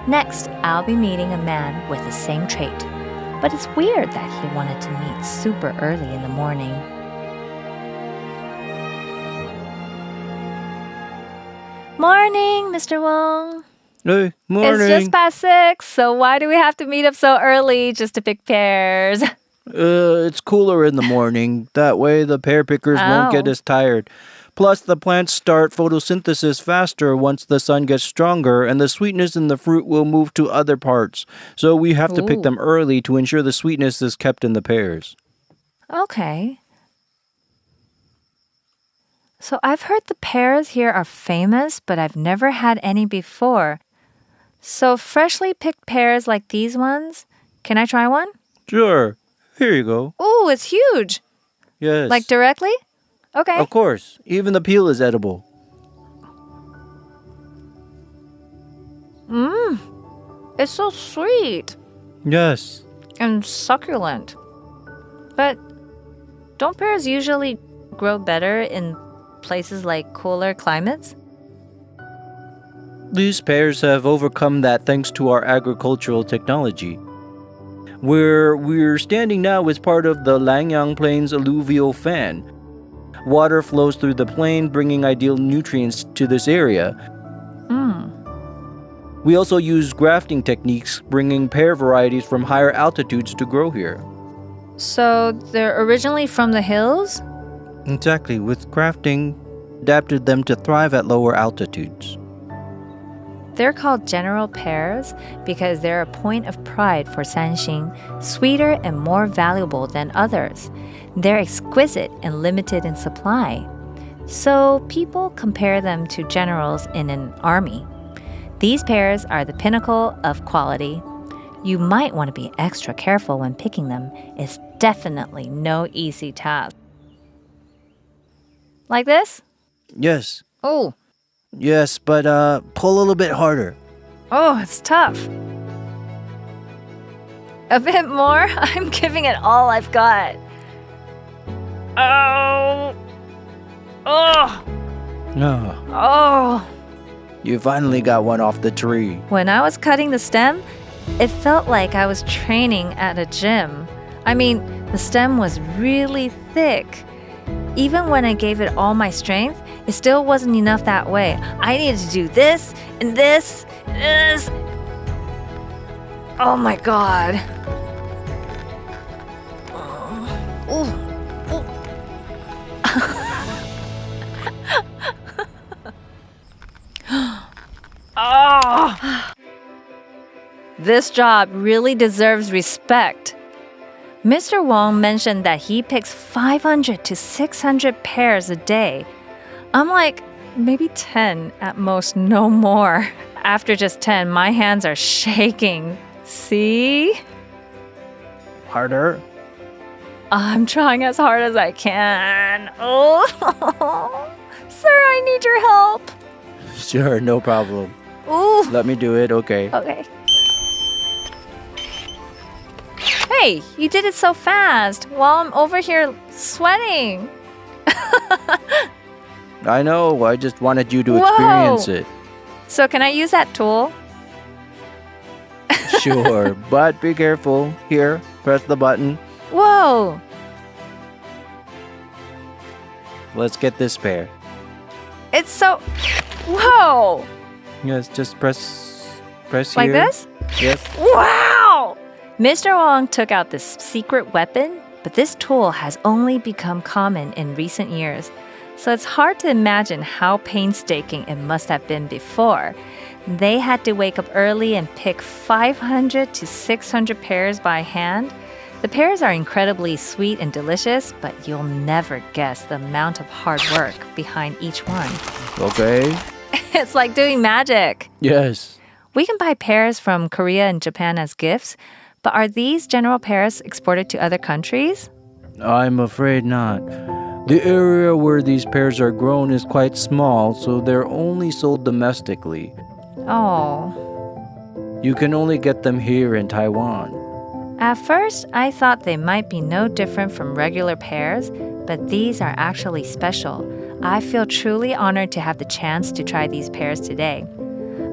Next, I'll be meeting a man with the same trait. But it's weird that he wanted to meet super early in the morning. Morning, Mr. Wong. Hey, morning. It's just past 6, so why do we have to meet up so early just to pick pears? It's cooler in the morning. That way the pear pickers won't get as tired. Plus, the plants start photosynthesis faster once the sun gets stronger, and the sweetness in the fruit will move to other parts. So we have to pick them early to ensure the sweetness is kept in the pears. Okay. So I've heard the pears here are famous, but I've never had any before. So freshly picked pears like these ones, can I try one? Sure. Here you go. Ooh, it's huge. Yes. Like directly? Okay. Of course. Even the peel is edible. It's so sweet Yes. and succulent. But don't pears usually grow better in places like cooler climates? These pears have overcome that thanks to our agricultural technology. Where we're standing now is part of the Langyang Plains alluvial fan. Water flows through the plain, bringing ideal nutrients to this area. We also use grafting techniques, bringing pear varieties from higher altitudes to grow here. So they're originally from the hills? Exactly. With grafting, adapted them to thrive at lower altitudes. They're called general pears because they're a point of pride for Sanxing, sweeter and more valuable than others. They're exquisite and limited in supply. So people compare them to generals in an army. These pears are the pinnacle of quality. You might want to be extra careful when picking them. It's definitely no easy task. Like this? Yes. Oh. Yes, but pull a little bit harder. Oh, it's tough. A bit more? I'm giving it all I've got. Oh. Oh. No. Oh. You finally got one off the tree. When I was cutting the stem, it felt like I was training at a gym. I mean, the stem was really thick. Even when I gave it all my strength, it still wasn't enough that way. I needed to do this and this and this. Oh my God. Oh. Oh. This job really deserves respect. Mr. Wong mentioned that he picks 500 to 600 pears a day. I'm like, maybe 10 at most, no more. After just 10, my hands are shaking. See? Harder? I'm trying as hard as I can. Oh, sir, I need your help. Sure, no problem. Ooh. Let me do it, okay. Okay. Hey, you did it so fast while I'm over here sweating. I know, I just wanted you to Whoa. experience it. So can I use that tool? Sure, but be careful. Here, press the button. Whoa. Let's get this pear. It's so... Whoa. Yes, just press Like here. this? Yes. Wow! Mr. Wong took out this secret weapon, but this tool has only become common in recent years. So it's hard to imagine how painstaking it must have been before. They had to wake up early and pick 500 to 600 pears by hand. The pears are incredibly sweet and delicious, but you'll never guess the amount of hard work behind each one. Okay. It's like doing magic. Yes. We can buy pears from Korea and Japan as gifts, but are these general pears exported to other countries? I'm afraid not. The area where these pears are grown is quite small, so they're only sold domestically. Oh. You can only get them here in Taiwan. At first, I thought they might be no different from regular pears, but these are actually special. I feel truly honored to have the chance to try these pears today.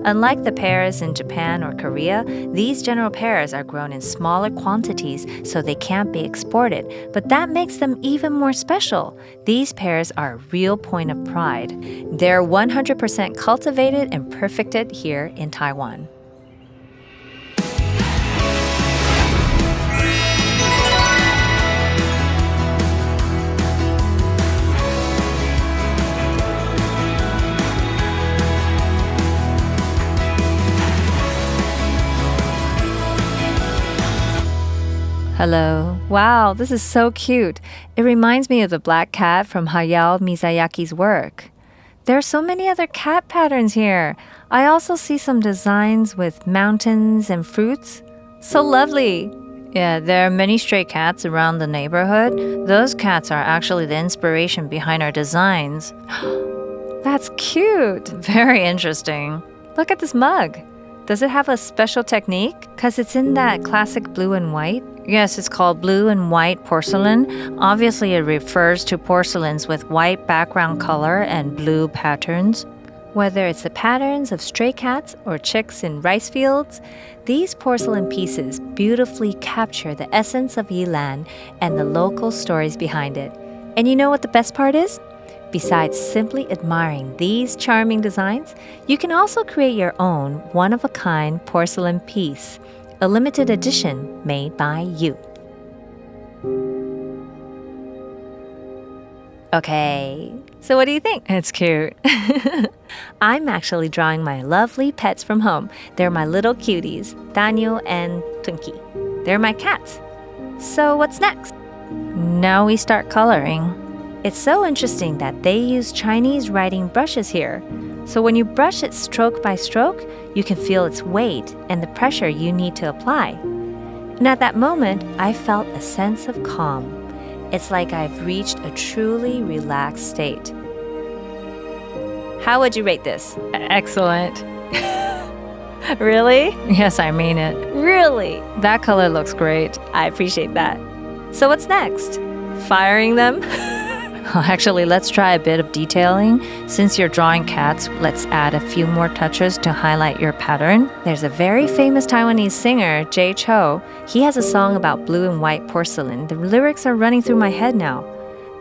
Unlike the pears in Japan or Korea, these general pears are grown in smaller quantities so they can't be exported. But that makes them even more special. These pears are a real point of pride. They're 100% cultivated and perfected here in Taiwan. Hello. Wow, this is so cute. It reminds me of the black cat from Hayao Miyazaki's work. There are so many other cat patterns here. I also see some designs with mountains and fruits. So lovely. Yeah, there are many stray cats around the neighborhood. Those cats are actually the inspiration behind our designs. That's cute. Very interesting. Look at this mug. Does it have a special technique? Because it's in that classic blue and white. Yes, it's called blue and white porcelain. Obviously, it refers to porcelains with white background color and blue patterns. Whether it's the patterns of stray cats or chicks in rice fields, these porcelain pieces beautifully capture the essence of Yilan and the local stories behind it. And you know what the best part is? Besides simply admiring these charming designs, you can also create your own one-of-a-kind porcelain piece, a limited edition made by you. Okay, so what do you think? It's cute. I'm actually drawing my lovely pets from home. They're my little cuties, Daniel and Twinkie. They're my cats. So what's next? Now we start coloring. It's so interesting that they use Chinese writing brushes here. So when you brush it stroke by stroke, you can feel its weight and the pressure you need to apply. And at that moment, I felt a sense of calm. It's like I've reached a truly relaxed state. How would you rate this? Excellent. Really? Yes, I mean it. Really? That color looks great. I appreciate that. So what's next? Firing them? Actually, let's try a bit of detailing. Since you're drawing cats, let's add a few more touches to highlight your pattern. There's a very famous Taiwanese singer, Jay Cho. He has a song about blue and white porcelain. The lyrics are running through my head now.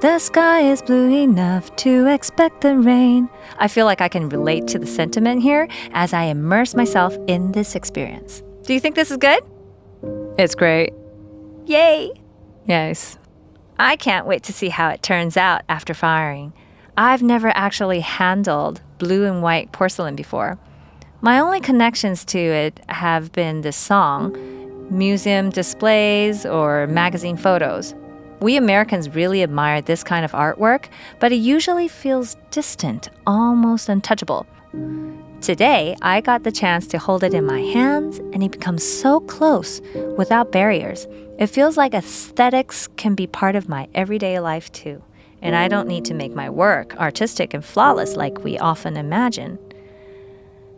The sky is blue enough to expect the rain. I feel like I can relate to the sentiment here as I immerse myself in this experience. Do you think this is good? It's great. Yay! Yes. I can't wait to see how it turns out after firing. I've never actually handled blue and white porcelain before. My only connections to it have been this song, museum displays, or magazine photos. We Americans really admire this kind of artwork, but it usually feels distant, almost untouchable. Today, I got the chance to hold it in my hands, and it becomes so close, without barriers. It feels like aesthetics can be part of my everyday life too. And I don't need to make my work artistic and flawless like we often imagine.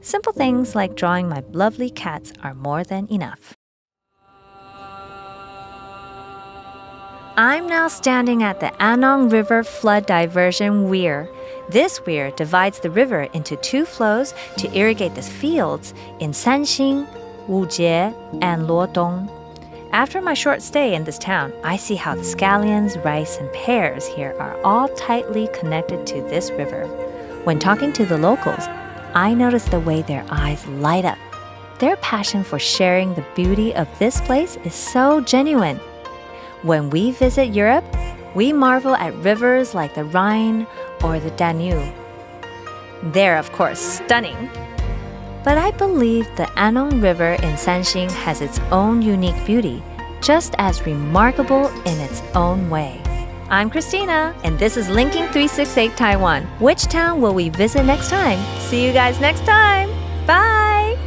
Simple things like drawing my lovely cats are more than enough. I'm now standing at the Anong River Flood Diversion Weir. This weir divides the river into two flows to irrigate the fields in Sanxing, Wujie, and Luodong. After my short stay in this town, I see how the scallions, rice, and pears here are all tightly connected to this river. When talking to the locals, I notice the way their eyes light up. Their passion for sharing the beauty of this place is so genuine. When we visit Europe, we marvel at rivers like the Rhine or the Danube. They're, of course, stunning. But I believe the Anong River in Sanxing has its own unique beauty, just as remarkable in its own way. I'm Christina, and this is Linking368 Taiwan. Which town will we visit next time? See you guys next time. Bye!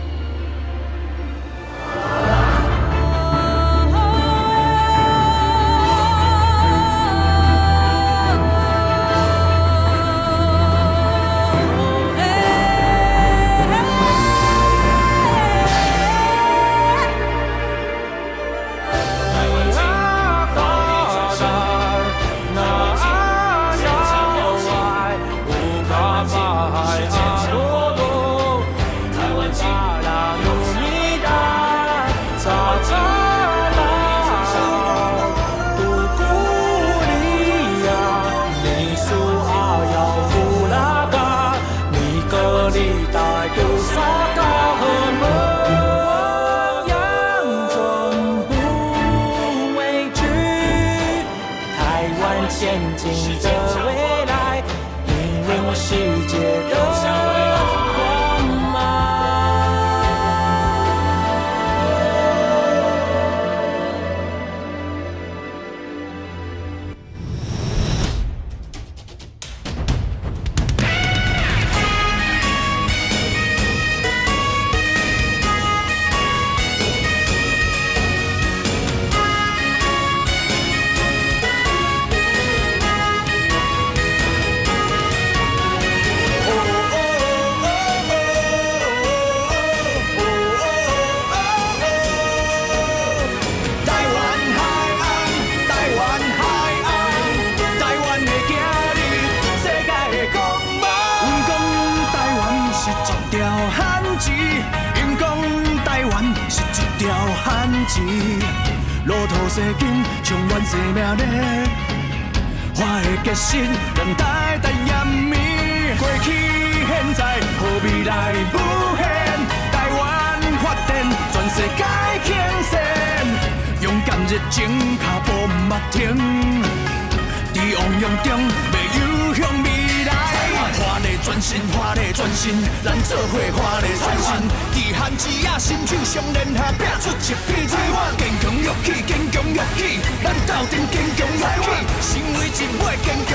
景的未来，引领我世界的光芒。路途西经，充满生命力。花的结晶，等待延绵。过去现在，和未来无限。台湾发展，全世界倾斜。勇敢热情，脚步不停。在汪洋中，要游向未来。花的转身，花的转身，咱做伙花的转身。伫汉子啊，心手相连下，拼出一片台湾。坚强勇气，坚强勇气，咱斗阵坚强勇气，成为一尾坚强。